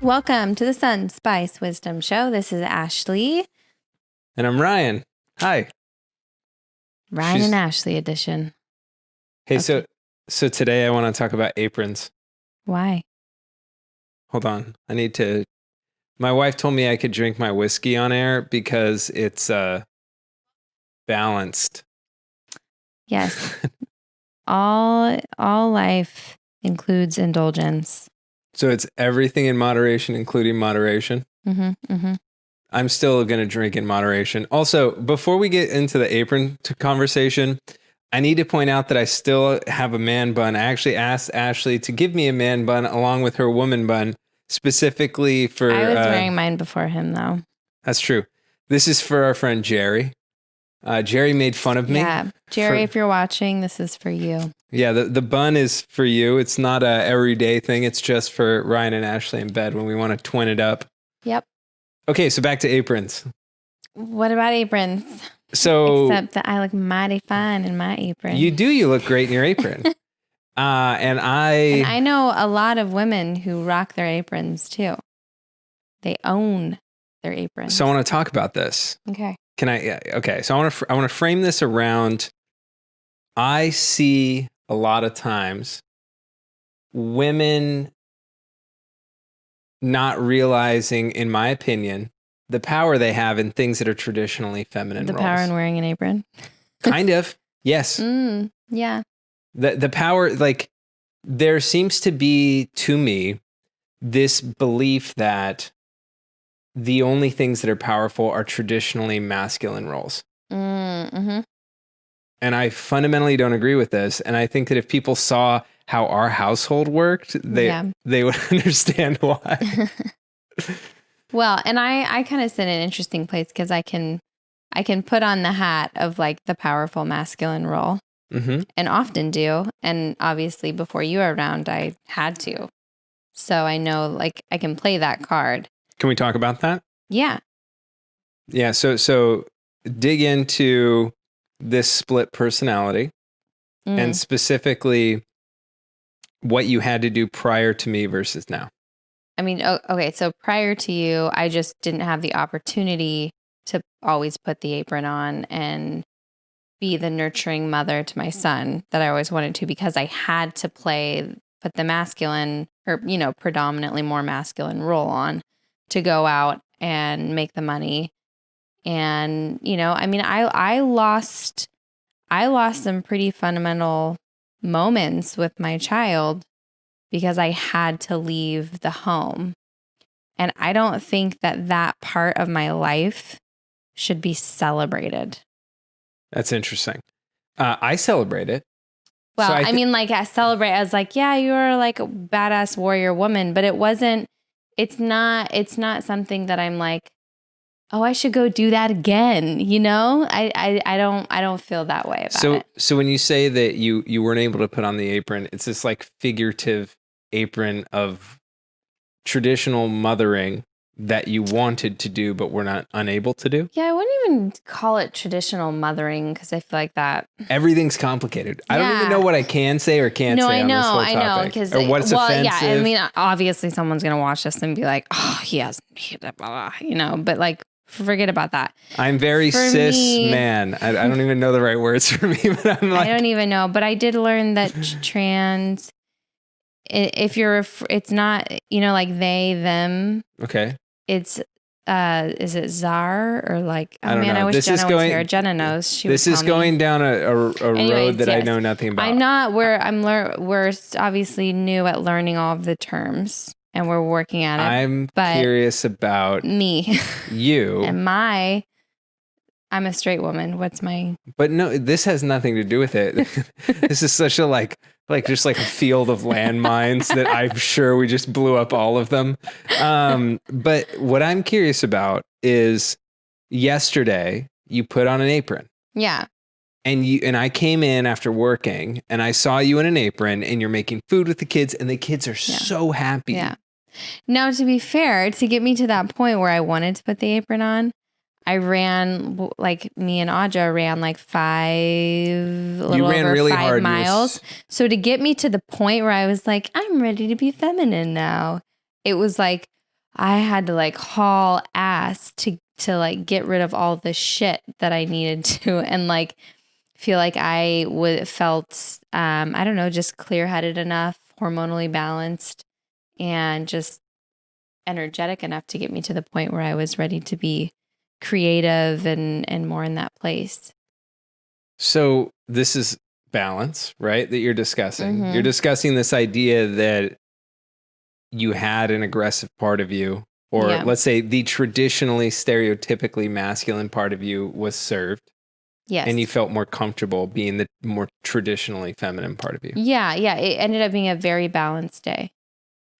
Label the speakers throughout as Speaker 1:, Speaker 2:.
Speaker 1: Welcome to the Sunspice Wisdom Show. This is Ashley.
Speaker 2: And I'm Ryan. Hi.
Speaker 1: Ryan and Ashley edition.
Speaker 2: Hey,
Speaker 1: Okay.
Speaker 2: so today I want to talk about aprons.
Speaker 1: Why?
Speaker 2: Hold on. My wife told me I could drink my whiskey on air because it's balanced.
Speaker 1: Yes. all life includes indulgence.
Speaker 2: So it's everything in moderation, including moderation. I'm still going to drink in moderation. Also, before we get into the apron conversation, I need to point out that I still have a man bun. I actually asked Ashley to give me a man bun along with her woman bun, specifically for...
Speaker 1: I was wearing mine before him, though.
Speaker 2: That's true. This is for our friend Jerry. Jerry made fun of me.
Speaker 1: Yeah. Jerry, if you're watching, this is for you.
Speaker 2: Yeah, the bun is for you. It's not a everyday thing. It's just for Ryan and Ashley in bed when we want to twin it up.
Speaker 1: Yep. Okay,
Speaker 2: so back to aprons.
Speaker 1: What about aprons?
Speaker 2: So
Speaker 1: except that I look mighty fine in my apron.
Speaker 2: You do. You look great in your apron. And I
Speaker 1: know a lot of women who rock their aprons too. They own their aprons.
Speaker 2: So I want to talk about this.
Speaker 1: Okay.
Speaker 2: Can I? Yeah, okay. So I want to frame this around. I see a lot of times women not realizing, in my opinion, the power they have in things that are traditionally feminine roles.
Speaker 1: The power in wearing an apron?
Speaker 2: Kind of. Yes.
Speaker 1: Yeah.
Speaker 2: The power, like, there seems to be, to me, this belief that the only things that are powerful are traditionally masculine roles. And I fundamentally don't agree with this. And I think that if people saw how our household worked, they would understand why.
Speaker 1: Well, and I kind of sit in an interesting place because I can put on the hat of like the powerful masculine role and often do. And obviously before you were around, I had to. So I know like I can play that card.
Speaker 2: Can we talk about that?
Speaker 1: Yeah.
Speaker 2: Yeah. So dig into this split personality and specifically what you had to do prior to me versus now.
Speaker 1: I mean, okay. So prior to you, I just didn't have the opportunity to always put the apron on and be the nurturing mother to my son that I always wanted to, because I had to put the masculine or, predominantly more masculine role on to go out and make the money. And, I mean, I lost some pretty fundamental moments with my child because I had to leave the home. And I don't think that part of my life should be celebrated.
Speaker 2: That's interesting. I celebrate it.
Speaker 1: Well, so I celebrate as like, yeah, you're like a badass warrior woman, but it's not something that I'm like, oh, I should go do that again. I don't feel that way about it.
Speaker 2: So when you say that you weren't able to put on the apron, it's this like figurative apron of traditional mothering that you wanted to do, but were not unable to do?
Speaker 1: Yeah, I wouldn't even call it traditional mothering because I feel like that.
Speaker 2: Everything's complicated. I don't even know what I can say or can't say on this whole topic. I know. Because what's offensive. Yeah, I mean, obviously someone's going to watch this and be like, oh, he has, blah, blah, blah, but like, forget about that. I'm very cis man. I don't even know the right words for me, but I'm like.
Speaker 1: I don't even know, but I did learn that trans, it's not, like they, them.
Speaker 2: Okay.
Speaker 1: It's, is it czar or like,
Speaker 2: I don't know.
Speaker 1: I wish Jenna was here. Jenna knows.
Speaker 2: This is going down a road that I know nothing about.
Speaker 1: I'm not where we're obviously new at learning all of the terms and we're working at it.
Speaker 2: I'm curious about
Speaker 1: me,
Speaker 2: you
Speaker 1: and I'm a straight woman. What's my?
Speaker 2: But no, this has nothing to do with it. This is such a just like a field of landmines that I'm sure we just blew up all of them. But what I'm curious about is yesterday you put on an apron.
Speaker 1: Yeah.
Speaker 2: And I came in after working and I saw you in an apron and you're making food with the kids and the kids are so happy.
Speaker 1: Yeah. Now, to be fair, to get me to that point where I wanted to put the apron on, I ran, like me and Audra ran like 5 miles. So to get me to the point where I was like, I'm ready to be feminine now. It was like I had to like haul ass to like get rid of all the shit that I needed to, and like feel like I felt I don't know, just clear-headed enough, hormonally balanced, and just energetic enough to get me to the point where I was ready to be creative and more in that place.
Speaker 2: So this is balance, right? That you're discussing.
Speaker 1: Mm-hmm.
Speaker 2: You're discussing this idea that you had an aggressive part of you, or let's say the traditionally stereotypically masculine part of you was served.
Speaker 1: Yes.
Speaker 2: And you felt more comfortable being the more traditionally feminine part of you.
Speaker 1: Yeah. Yeah. It ended up being a very balanced day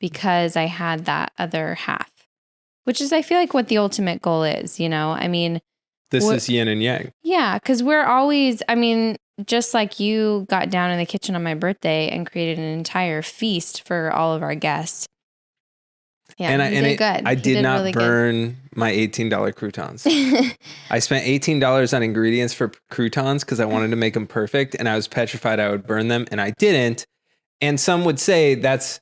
Speaker 1: because I had that other half, which is, I feel like, what the ultimate goal is, you know? I mean,
Speaker 2: this is yin and yang.
Speaker 1: Yeah. Cause we're always, I mean, just like you got down in the kitchen on my birthday and created an entire feast for all of our guests. Yeah,
Speaker 2: and I did not
Speaker 1: really
Speaker 2: burn my $18 croutons. I spent $18 on ingredients for croutons because I wanted to make them perfect, and I was petrified I would burn them, and I didn't. And some would say that's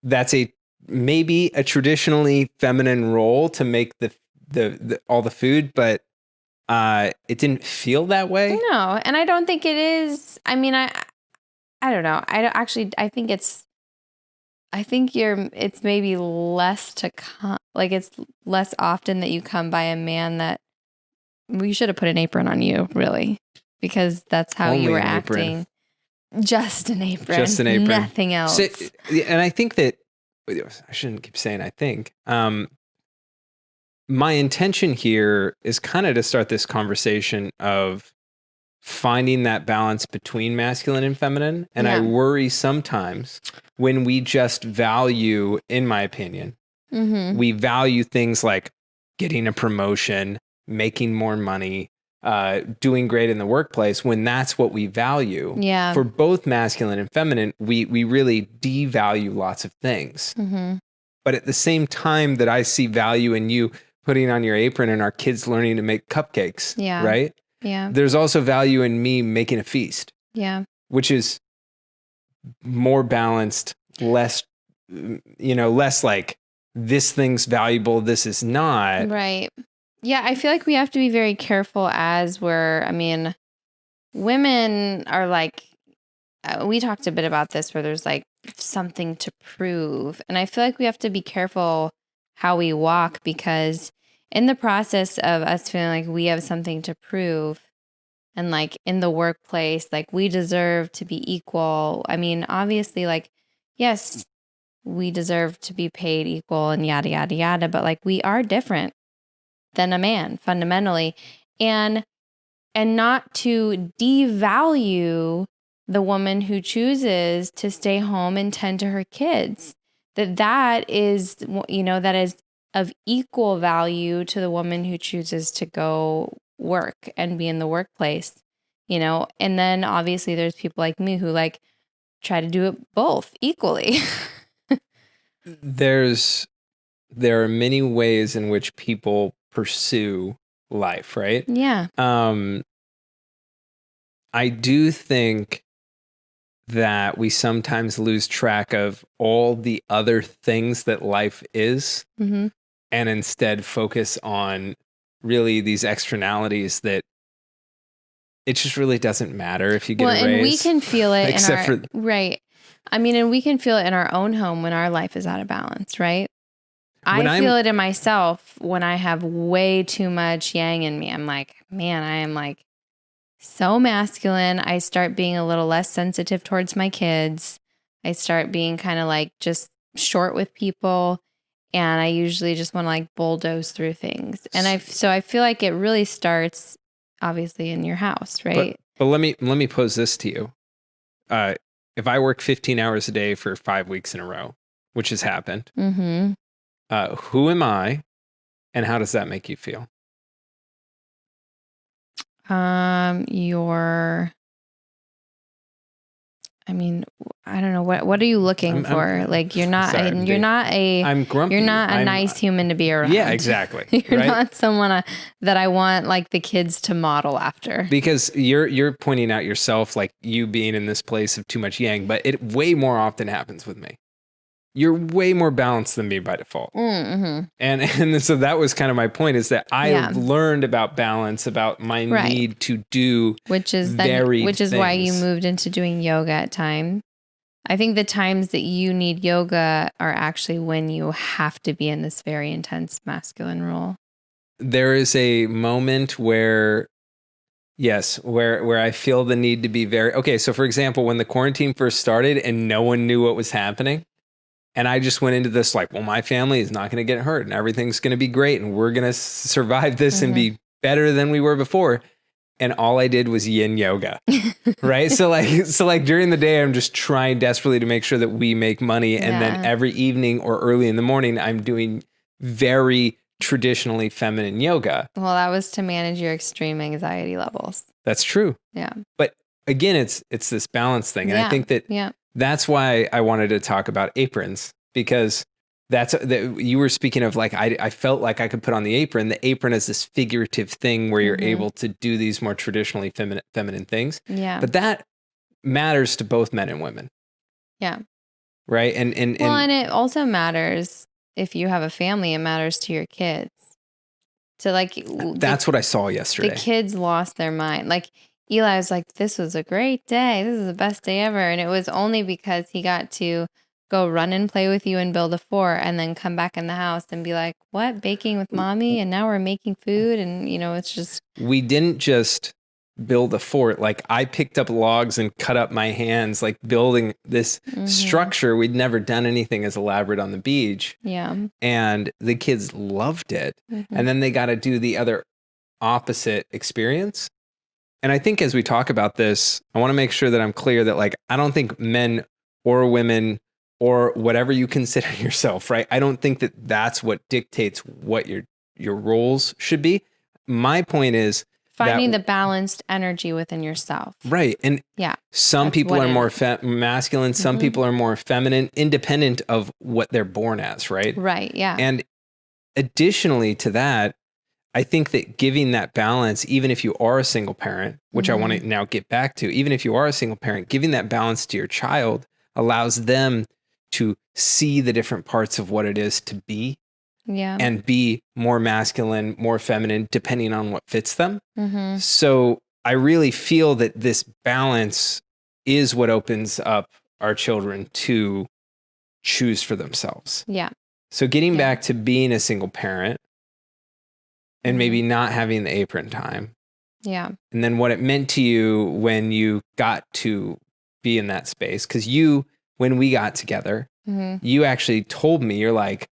Speaker 2: a maybe a traditionally feminine role to make the all the food, but it didn't feel that way.
Speaker 1: No, and I don't think it is. I mean, I don't know. I think it's maybe less to come, like it's less often that you come by a man that we should have put an apron on you, really, because that's how
Speaker 2: Only
Speaker 1: you were
Speaker 2: an
Speaker 1: acting.
Speaker 2: Apron.
Speaker 1: Just an apron.
Speaker 2: Just an apron.
Speaker 1: Nothing else.
Speaker 2: So, and I think that, I shouldn't keep saying I think. My intention here is kind of to start this conversation of finding that balance between masculine and feminine. And I worry sometimes when we just value, in my opinion, we value things like getting a promotion, making more money, doing great in the workplace, when that's what we value.
Speaker 1: Yeah.
Speaker 2: For both masculine and feminine, we really devalue lots of things. But at the same time that I see value in you putting on your apron and our kids learning to make cupcakes, right?
Speaker 1: Yeah.
Speaker 2: There's also value in me making a feast.
Speaker 1: Yeah.
Speaker 2: Which is more balanced, less like this thing's valuable, this is not.
Speaker 1: Right. Yeah, I feel like we have to be very careful women are like, we talked a bit about this where there's like something to prove. And I feel like we have to be careful how we walk, because in the process of us feeling like we have something to prove, and like in the workplace, like we deserve to be equal. I mean, obviously, like, yes, we deserve to be paid equal and yada, yada, yada. But like we are different than a man fundamentally. And not to devalue the woman who chooses to stay home and tend to her kids. That is, that is of equal value to the woman who chooses to go work and be in the workplace, and then obviously there's people like me who like try to do it both equally.
Speaker 2: There are many ways in which people pursue life, right?
Speaker 1: Yeah.
Speaker 2: I do think that we sometimes lose track of all the other things that life is, and instead focus on really these externalities that it just really doesn't matter if you get a raise.
Speaker 1: And we can feel it
Speaker 2: right.
Speaker 1: I mean, and we can feel it in our own home when our life is out of balance, right? I feel it in myself when I have way too much yang in me. I'm like, man, I am like so masculine. I start being a little less sensitive towards my kids. I start being kind of like just short with people. And I usually just want to like bulldoze through things. And I feel like it really starts obviously in your house, right?
Speaker 2: But let me pose this to you. If I work 15 hours a day for 5 weeks in a row, which has happened, who am I and how does that make you feel?
Speaker 1: I don't know. What are you looking for? Like you're not a
Speaker 2: I'm grumpy.
Speaker 1: You're not a nice human to be around.
Speaker 2: Yeah, exactly.
Speaker 1: You're not someone that I want like the kids to model after.
Speaker 2: Because you're pointing out yourself, like you being in this place of too much yang, but it way more often happens with me. you're way more balanced than me by default.
Speaker 1: Mm-hmm.
Speaker 2: And so that was kind of my point, is that I
Speaker 1: Yeah.
Speaker 2: learned about balance, about my
Speaker 1: Right.
Speaker 2: need to do
Speaker 1: which is
Speaker 2: varied
Speaker 1: why you
Speaker 2: things.
Speaker 1: moved into doing yoga at times. I think the times that you need yoga are actually when you have to be in this very intense masculine role.
Speaker 2: There is a moment where, yes, where I feel the need to be very, okay. So for example, when the quarantine first started and no one knew what was happening, and I just went into this like, well, my family is not going to get hurt and everything's going to be great and we're going to survive this and be better than we were before. And all I did was yin yoga. Right. So like during the day, I'm just trying desperately to make sure that we make money. And then every evening or early in the morning, I'm doing very traditionally feminine yoga.
Speaker 1: Well, that was to manage your extreme anxiety levels.
Speaker 2: That's true.
Speaker 1: Yeah.
Speaker 2: But again, it's this balance thing. And I think that that's why I wanted to talk about aprons, because you were speaking of like, I felt like I could put on the apron. The apron is this figurative thing where you're able to do these more traditionally feminine things.
Speaker 1: Yeah.
Speaker 2: But that matters to both men and women.
Speaker 1: Yeah.
Speaker 2: Right. And
Speaker 1: it also matters if you have a family, it matters to your kids. So like,
Speaker 2: that's what I saw yesterday.
Speaker 1: The kids lost their mind. Like Eli was like, this was a great day. This is the best day ever. And it was only because he got to go run and play with you and build a fort and then come back in the house and be like, what, baking with mommy? And now we're making food. And, it's just.
Speaker 2: We didn't just build a fort. Like I picked up logs and cut up my hands, like building this structure. We'd never done anything as elaborate on the beach.
Speaker 1: Yeah.
Speaker 2: And the kids loved it. And then they got to do the other opposite experience. And I think as we talk about this, I want to make sure that I'm clear that like, I don't think men or women or whatever you consider yourself, right? I don't think that that's what dictates what your roles should be. My point is
Speaker 1: finding the balanced energy within yourself.
Speaker 2: Right. And some people are more masculine, some people are more feminine, independent of what they're born as, right?
Speaker 1: Right, yeah.
Speaker 2: And additionally to that, I think that giving that balance, even if you are a single parent, which I want to now get back to, even if you are a single parent, giving that balance to your child allows them to see the different parts of what it is to be.
Speaker 1: Yeah.
Speaker 2: And be more masculine, more feminine, depending on what fits them. So I really feel that this balance is what opens up our children to choose for themselves.
Speaker 1: Yeah.
Speaker 2: So getting back to being a single parent and maybe not having the apron time.
Speaker 1: Yeah.
Speaker 2: And then what it meant to you when you got to be in that space. Because when we got together, you actually told me, you're like,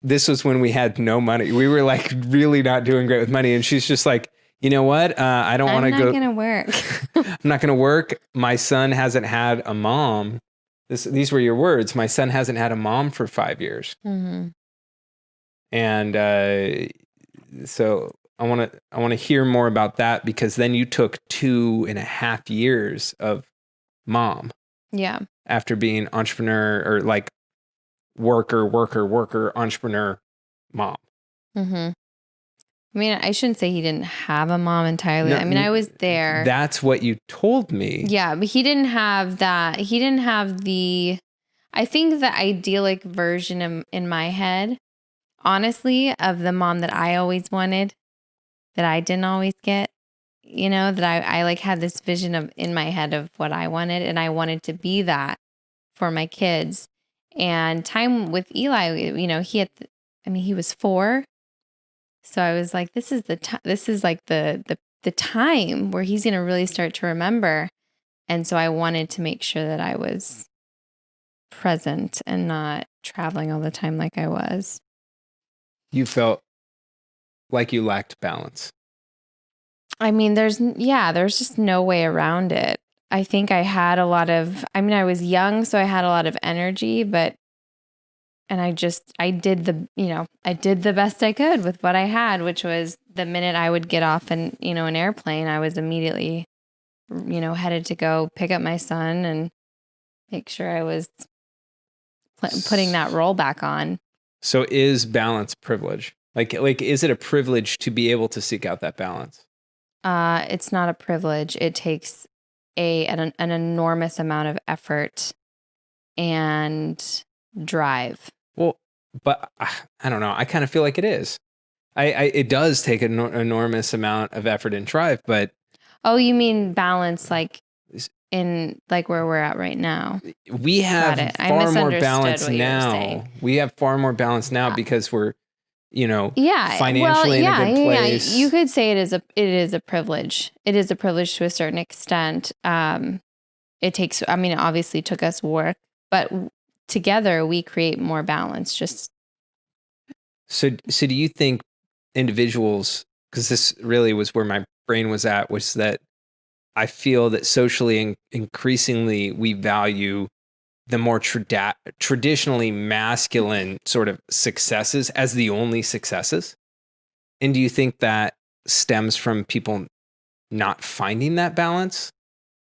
Speaker 2: this was when we had no money. We were like really not doing great with money. And she's just like, you know what? I don't want to go.
Speaker 1: I'm not going to work.
Speaker 2: I'm not going to work. My son hasn't had a mom. These were your words. My son hasn't had a mom for 5 years. And so I want to hear more about that, because then you took 2.5 years of mom.
Speaker 1: Yeah.
Speaker 2: After being entrepreneur or like worker, entrepreneur, mom.
Speaker 1: I mean, I shouldn't say he didn't have a mom entirely. No, I mean, I was there.
Speaker 2: That's what you told me.
Speaker 1: Yeah, but he didn't have that. He didn't have I think the idyllic version in my head, honestly, of the mom that I always wanted, that I didn't always get, that I like had this vision in my head of what I wanted. And I wanted to be that for my kids. And time with Eli, he was 4. So I was like, this is like the time where he's going to really start to remember. And so I wanted to make sure that I was present and not traveling all the time like I was.
Speaker 2: You felt like you lacked balance.
Speaker 1: I mean, there's just no way around it. I think I had I was young, so I had a lot of energy, and I did the best I could with what I had, which was the minute I would get off an airplane, I was immediately, headed to go pick up my son and make sure I was putting that role back on.
Speaker 2: So is balance privilege? Like, is it a privilege to be able to seek out that balance?
Speaker 1: It's not a privilege. It takes an enormous amount of effort and drive.
Speaker 2: Well, but I don't know. I kind of feel like it is. It does take an enormous amount of effort and drive, but
Speaker 1: Oh, you mean balance, like in like where we're at right now?
Speaker 2: we have
Speaker 1: I
Speaker 2: far more
Speaker 1: misunderstood
Speaker 2: balance
Speaker 1: what you were
Speaker 2: now.
Speaker 1: saying.
Speaker 2: We have far more balance now because we're, financially in a good place.
Speaker 1: Yeah. You could say it is a privilege. It is a privilege to a certain extent. It takes, I mean, it obviously took us work, but together we create more balance.
Speaker 2: So do you think individuals, because this really was where my brain was at, was that I feel that socially and increasingly we value the more traditionally masculine sort of successes as the only successes? And do you think that stems from people not finding that balance?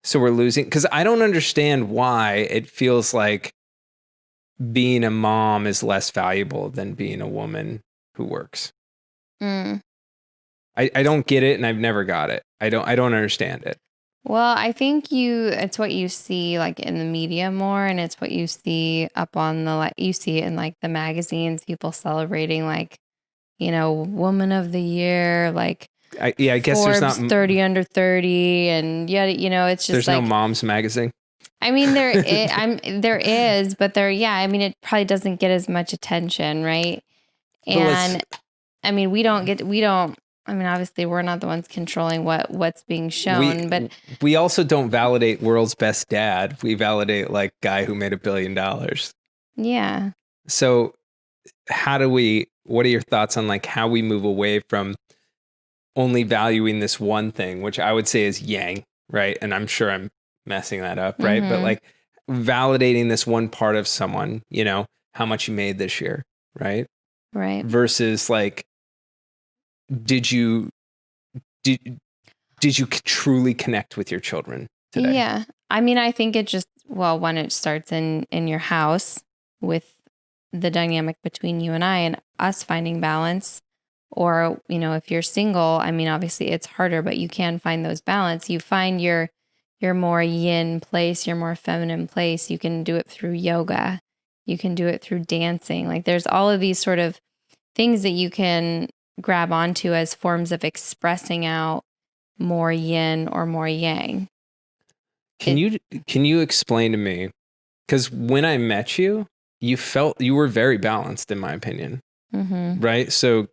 Speaker 2: So we're losing, because I don't understand why it feels like being a mom is less valuable than being a woman who works.
Speaker 1: Mm.
Speaker 2: I don't get it, and I've never got it. I don't understand it.
Speaker 1: Well, I think it's what you see like in the media more, and it's what you see up on you see it in like the magazines, people celebrating like, woman of the year, like
Speaker 2: I guess
Speaker 1: Forbes
Speaker 2: there's not
Speaker 1: 30 under 30, and yet, it's just
Speaker 2: there's
Speaker 1: like
Speaker 2: no mom's magazine.
Speaker 1: I mean, there is, but I mean, it probably doesn't get as much attention, right? And I mean, I mean, obviously we're not the ones controlling what's being shown, but
Speaker 2: we also don't validate world's best dad. We validate like guy who made $1 billion.
Speaker 1: Yeah.
Speaker 2: So what are your thoughts on like how we move away from only valuing this one thing, which I would say is yang, right? And I'm sure I'm messing that up, right?
Speaker 1: Mm-hmm.
Speaker 2: But like validating this one part of someone, how much you made this year, right?
Speaker 1: Right.
Speaker 2: Versus like, did you truly connect with your children today?
Speaker 1: Yeah. I mean, I think it just, when it starts in your house with the dynamic between you and I and us finding balance, or, if you're single, I mean, obviously it's harder, but you can find those balance. You find your more yin place, your more feminine place. You can do it through yoga. You can do it through dancing. Like there's all of these sort of things that you can grab onto as forms of expressing out more yin or more yang.
Speaker 2: Can you explain to me, because when I met you, you were very balanced in my opinion.
Speaker 1: Mm-hmm.
Speaker 2: Right? So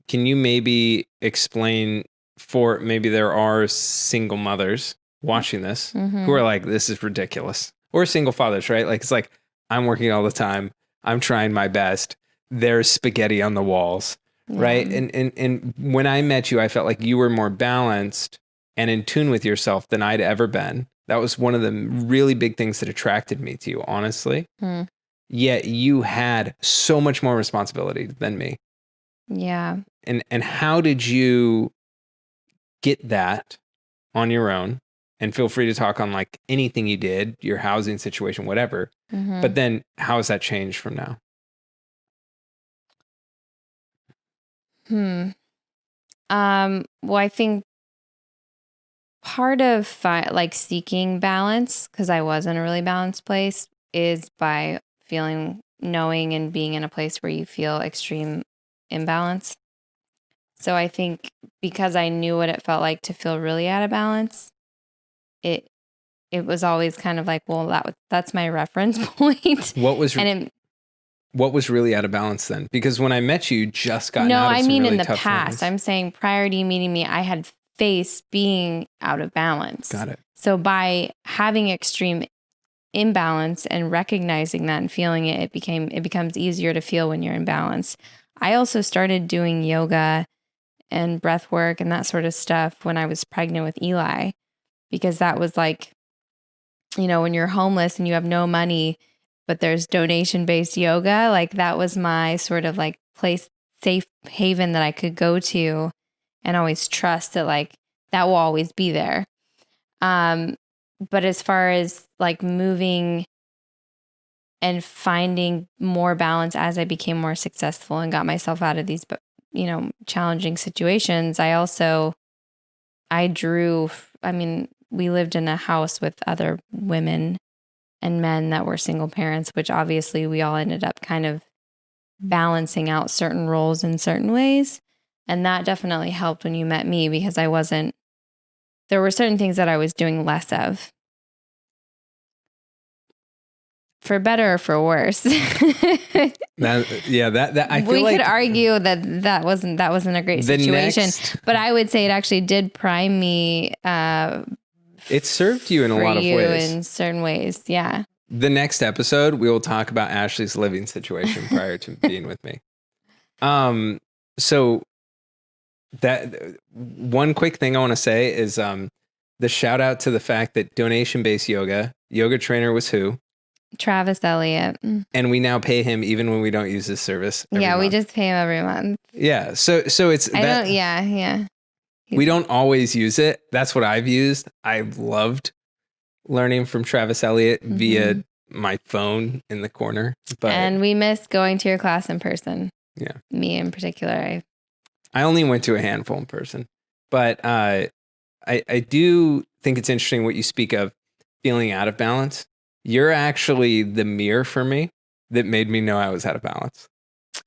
Speaker 2: can you maybe explain, for maybe there are single mothers watching this who are like, this is ridiculous, or single fathers, right? Like, it's like, I'm working all the time. I'm trying my best. There's spaghetti on the walls. Yeah. Right. And when I met you, I felt like you were more balanced and in tune with yourself than I'd ever been. That was one of the really big things that attracted me to you, honestly. Yet you had so much more responsibility than me.
Speaker 1: Yeah.
Speaker 2: And how did you get that on your own? And feel free to talk on like anything you did, your housing situation, whatever. Mm-hmm. But then how has that changed from now?
Speaker 1: Well, I think part of like seeking balance, because I was in a really balanced place, is by knowing and being in a place where you feel extreme imbalance. So I think because I knew what it felt like to feel really out of balance, it was always kind of like, well, that's my reference point.
Speaker 2: What was really out of balance then? Because when I met you, just gotten out of some really
Speaker 1: in the
Speaker 2: tough
Speaker 1: past.
Speaker 2: things.
Speaker 1: I'm saying prior to you meeting me, I had faced being out of balance.
Speaker 2: Got it.
Speaker 1: So by having extreme imbalance and recognizing that and feeling it, it becomes easier to feel when you're in balance. I also started doing yoga and breath work and that sort of stuff when I was pregnant with Eli, because that was like, when you're homeless and you have no money, but there's donation-based yoga, like that was my sort of like place, safe haven that I could go to and always trust that like that will always be there. But as far as like moving and finding more balance as I became more successful and got myself out of these, challenging situations, we lived in a house with other women, and men that were single parents, which obviously we all ended up kind of balancing out certain roles in certain ways. And that definitely helped when you met me, because there were certain things that I was doing less of. For better or for worse.
Speaker 2: that I feel
Speaker 1: we
Speaker 2: like
Speaker 1: could argue that wasn't a great situation, but I would say it actually did prime me.
Speaker 2: It served you in a lot of ways.
Speaker 1: In certain ways, yeah.
Speaker 2: The next episode, we will talk about Ashley's living situation prior to being with me. So that one quick thing I want to say is the shout out to the fact that donation-based yoga trainer was who?
Speaker 1: Travis Elliott.
Speaker 2: And we now pay him even when we don't use his service.
Speaker 1: Yeah, we just pay him every month.
Speaker 2: Yeah. So it's
Speaker 1: yeah.
Speaker 2: We don't always use it. That's what I've used. I've loved learning from Travis Elliott via my phone in the corner.
Speaker 1: And we miss going to your class in person.
Speaker 2: Yeah.
Speaker 1: Me in particular.
Speaker 2: I only went to a handful in person. But I do think it's interesting what you speak of feeling out of balance. You're actually the mirror for me that made me know I was out of balance.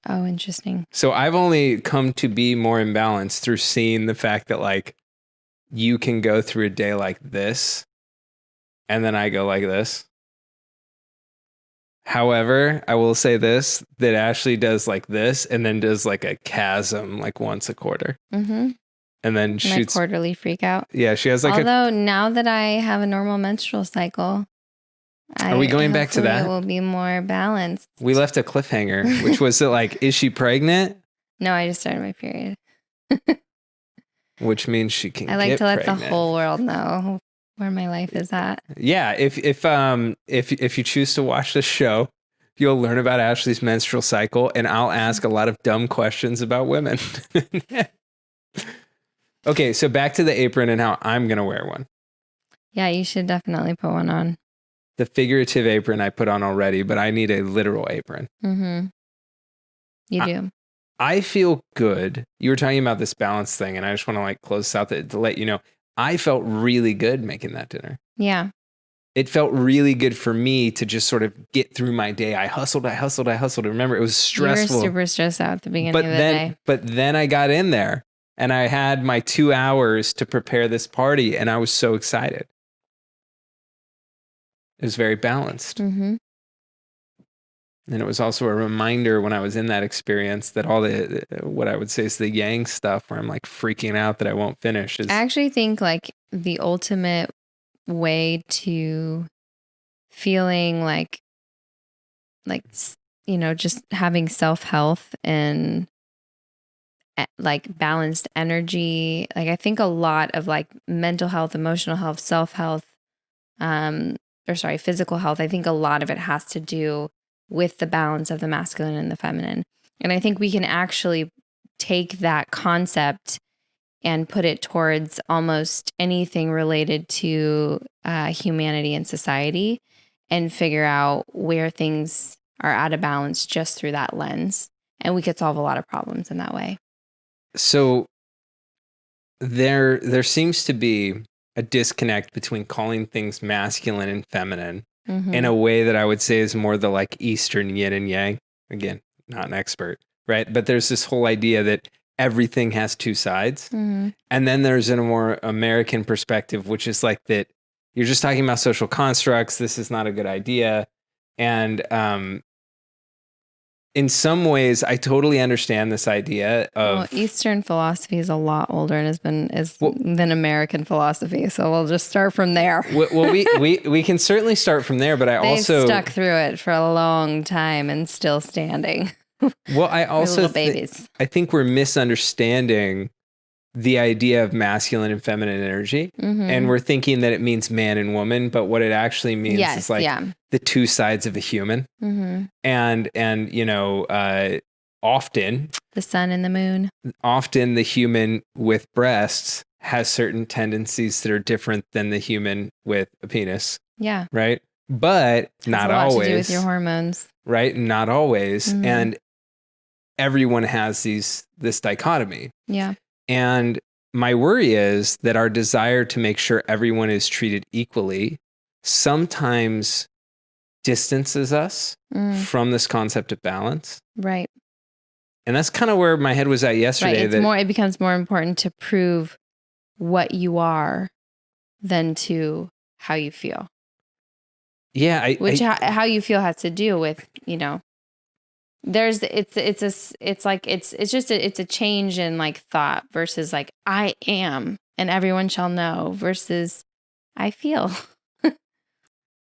Speaker 1: Oh, interesting.
Speaker 2: So I've only come to be more in balance through seeing the fact that like you can go through a day like this and then I go like this. However, I will say this, that Ashley does like this and then does like a chasm like once a quarter. Mm-hmm. And then shoots
Speaker 1: a quarterly freak out.
Speaker 2: Yeah, she has like
Speaker 1: Although now that I have a normal menstrual cycle,
Speaker 2: are we going back to that?
Speaker 1: It will be more balanced.
Speaker 2: We left a cliffhanger, which was like, is she pregnant?
Speaker 1: No, I just started my period.
Speaker 2: Which means she can.
Speaker 1: I like to let the whole world know where my life is at.
Speaker 2: Yeah, if you choose to watch this show, you'll learn about Ashley's menstrual cycle, and I'll ask a lot of dumb questions about women. Okay, so back to the apron and how I'm gonna wear one.
Speaker 1: Yeah, you should definitely put one on.
Speaker 2: The figurative apron I put on already, but I need a literal apron.
Speaker 1: Mm-hmm. You do.
Speaker 2: I feel good. You were talking about this balance thing, and I just want to like close this out to let you know, I felt really good making that dinner.
Speaker 1: Yeah.
Speaker 2: It felt really good for me to just sort of get through my day. I hustled. Remember, it was stressful.
Speaker 1: You were super stressed out at the beginning of the day.
Speaker 2: But then I got in there and I had my 2 hours to prepare this party, and I was so excited. It was very balanced. Mm-hmm. And it was also a reminder when I was in that experience that all the, what I would say is the yang stuff where I'm like freaking out that I won't finish. I
Speaker 1: actually think like the ultimate way to feeling like, you know, just having self-health and like balanced energy. Like I think a lot of like mental health, emotional health, self-health, physical health. I think a lot of it has to do with the balance of the masculine and the feminine. And I think we can actually take that concept and put it towards almost anything related to humanity and society and figure out where things are out of balance just through that lens. And we could solve a lot of problems in that way.
Speaker 2: So there seems to be a disconnect between calling things masculine and feminine in a way that I would say is more the like Eastern yin and yang. Again, not an expert, right? But there's this whole idea that everything has two sides. Mm-hmm. And then there's a more American perspective, which is like that you're just talking about social constructs. This is not a good idea. And in some ways, I totally understand this idea of
Speaker 1: Eastern philosophy is a lot older and than American philosophy. So we'll just start from there.
Speaker 2: Well, we can certainly start from there, but
Speaker 1: They've stuck through it for a long time and still standing.
Speaker 2: Well, I also
Speaker 1: babies.
Speaker 2: I think we're misunderstanding the idea of masculine and feminine energy, and we're thinking that it means man and woman, but what it actually means is like the two sides of a human, and you know, often
Speaker 1: the sun and the moon. Often
Speaker 2: the human with breasts has certain tendencies that are different than the human with a penis.
Speaker 1: Yeah.
Speaker 2: Right. But not always.
Speaker 1: To do with your hormones.
Speaker 2: Right. Not always. And everyone has this dichotomy.
Speaker 1: Yeah.
Speaker 2: And my worry is that our desire to make sure everyone is treated equally sometimes distances us from this concept of balance.
Speaker 1: Right.
Speaker 2: And that's kind of where my head was at yesterday.
Speaker 1: Right. It becomes more important to prove what you are than to how you feel.
Speaker 2: Yeah.
Speaker 1: How you feel has to do with, it's a change in like thought versus like I am and everyone shall know versus I feel.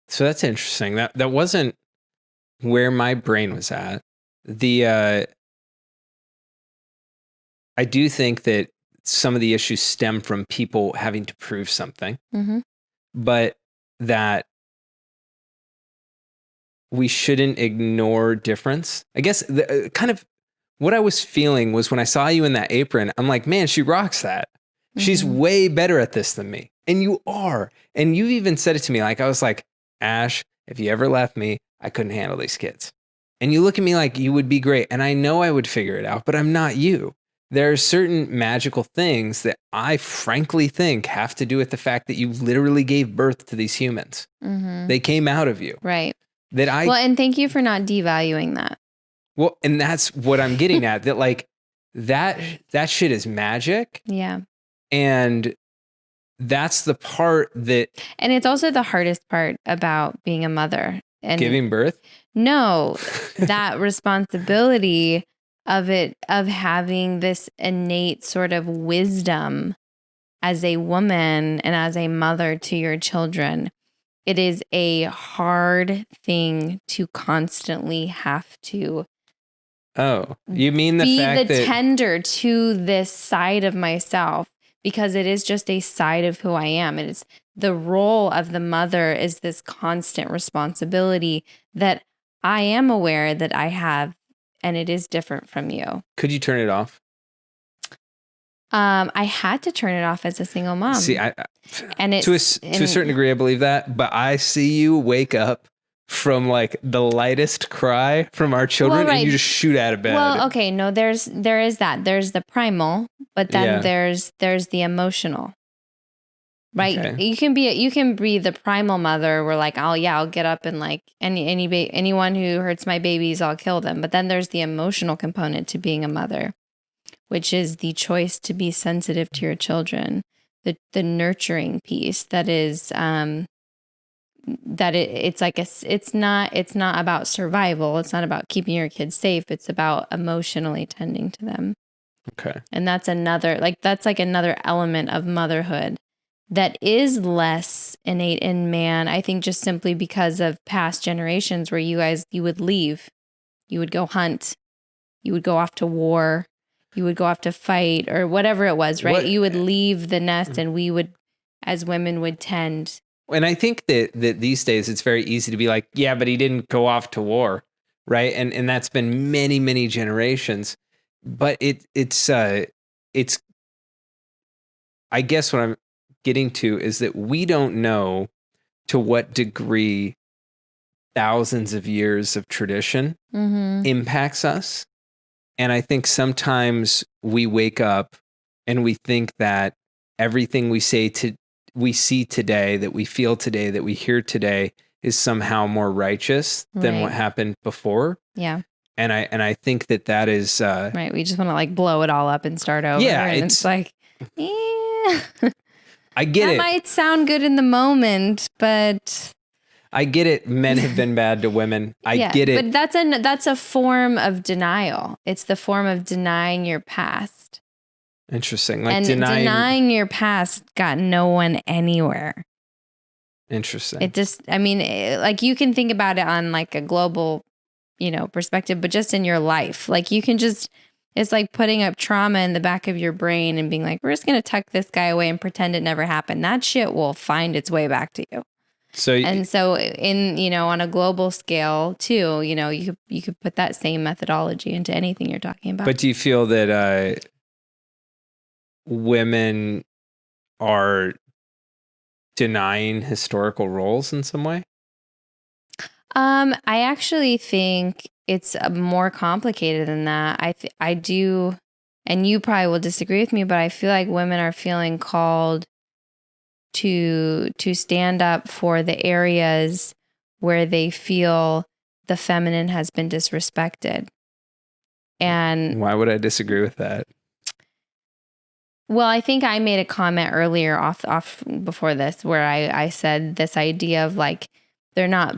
Speaker 2: So that's interesting. That wasn't where my brain was at. I do think that some of the issues stem from people having to prove something, but that we shouldn't ignore difference. I guess kind of what I was feeling was when I saw you in that apron, I'm like, man, she rocks that. She's way better at this than me. And you are. And you even said it to me. Like, I was like, Ash, if you ever left me, I couldn't handle these kids. And you look at me like you would be great. And I know I would figure it out, but I'm not you. There are certain magical things that I frankly think have to do with the fact that you literally gave birth to these humans. They came out of you.
Speaker 1: Right. And thank you for not devaluing that.
Speaker 2: Well, and that's what I'm getting at, that like that shit is magic.
Speaker 1: Yeah.
Speaker 2: And that's the part that...
Speaker 1: And it's also the hardest part about being a mother. And
Speaker 2: giving birth?
Speaker 1: No, that responsibility of having this innate sort of wisdom as a woman and as a mother to your children. It is a hard thing to constantly have to...
Speaker 2: Oh, you mean the fact that...
Speaker 1: tender to this side of myself, because it is just a side of who I am. It is the role of the mother is this constant responsibility that I am aware that I have, and it is different from you.
Speaker 2: Could you turn it off?
Speaker 1: I had to turn it off as a single mom.
Speaker 2: See, to a certain degree, I believe that, but I see you wake up from like the lightest cry from our children, and you just shoot out of bed.
Speaker 1: Well, okay, no, there is that. There's the primal, but then there's the emotional. Right? Okay. You can be the primal mother where like, I'll get up and like anyone who hurts my babies, I'll kill them. But then there's the emotional component to being a mother, which is the choice to be sensitive to your children, the nurturing piece that is it's not about survival. It's not about keeping your kids safe. It's about emotionally tending to them.
Speaker 2: Okay.
Speaker 1: And that's another element of motherhood that is less innate in man, I think, just simply because of past generations where you would leave, you would go hunt, you would go off to war, you would go off to fight or whatever it was, right? You would leave the nest and we would, as women, would tend.
Speaker 2: And I think that these days it's very easy to be like, yeah, but he didn't go off to war, right? And that's been many, many generations. But it's I guess what I'm getting to is that we don't know to what degree thousands of years of tradition impacts us. And I think sometimes we wake up and we think that everything we see today, that we feel today, that we hear today is somehow more righteous than what happened before.
Speaker 1: Yeah.
Speaker 2: And I think that is
Speaker 1: right. We just want to like blow it all up and start over.
Speaker 2: Yeah,
Speaker 1: and it's like,
Speaker 2: I get it.
Speaker 1: That might sound good in the moment, but
Speaker 2: I get it. Men have been bad to women. I get it.
Speaker 1: But that's a form of denial. It's the form of denying your past.
Speaker 2: Interesting. Like
Speaker 1: and denying your past got no one anywhere.
Speaker 2: Interesting.
Speaker 1: It just, like you can think about it on like a global, perspective, but just in your life, like you can just, it's like putting up trauma in the back of your brain and being like, we're just going to tuck this guy away and pretend it never happened. That shit will find its way back to you. So in, on a global scale too, you could put that same methodology into anything you're talking about.
Speaker 2: But do you feel that women are denying historical roles in some way?
Speaker 1: I actually think it's more complicated than that. I do, and you probably will disagree with me, but I feel like women are feeling called to stand up for the areas where they feel the feminine has been disrespected. And
Speaker 2: why would I disagree with that?
Speaker 1: Well, I think I made a comment earlier off before this where I said this idea of like they're not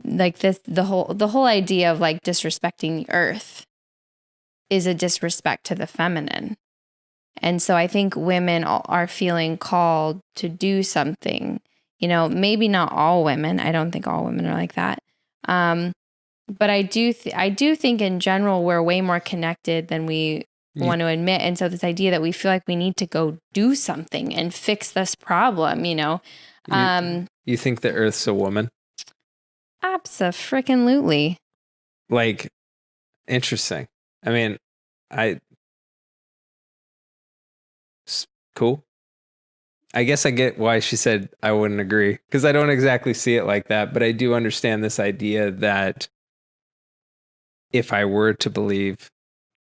Speaker 1: like this the whole idea of like disrespecting the earth is a disrespect to the feminine. And so I think women are feeling called to do something. You know, maybe not all women. I don't think all women are like that. But I do think in general we're way more connected than we want to admit. And so this idea that we feel like we need to go do something and fix this problem, you know.
Speaker 2: You think the earth's a woman?
Speaker 1: Abso-freaking-lutely.
Speaker 2: Like, interesting. I mean, cool. I guess I get why she said I wouldn't agree, because I don't exactly see it like that, but I do understand this idea that if I were to believe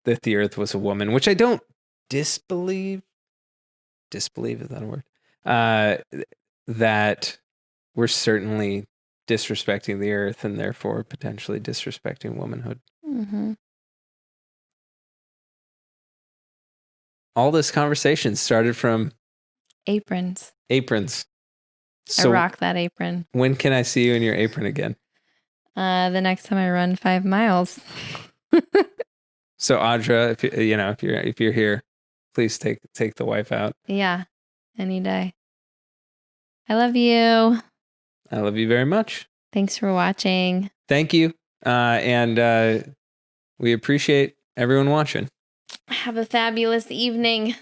Speaker 2: that the earth was a woman, which I don't disbelieve is that a word? That we're certainly disrespecting the earth and therefore potentially disrespecting womanhood.
Speaker 1: Mm-hmm.
Speaker 2: All this conversation started from
Speaker 1: Aprons.
Speaker 2: So
Speaker 1: I rock that apron.
Speaker 2: When can I see you in your apron again?
Speaker 1: The next time I run 5 miles.
Speaker 2: So Audra, if you're here, please take the wife out.
Speaker 1: Yeah, any day. I love you.
Speaker 2: I love you very much.
Speaker 1: Thanks for watching.
Speaker 2: Thank you. And we appreciate everyone watching.
Speaker 1: Have a fabulous evening.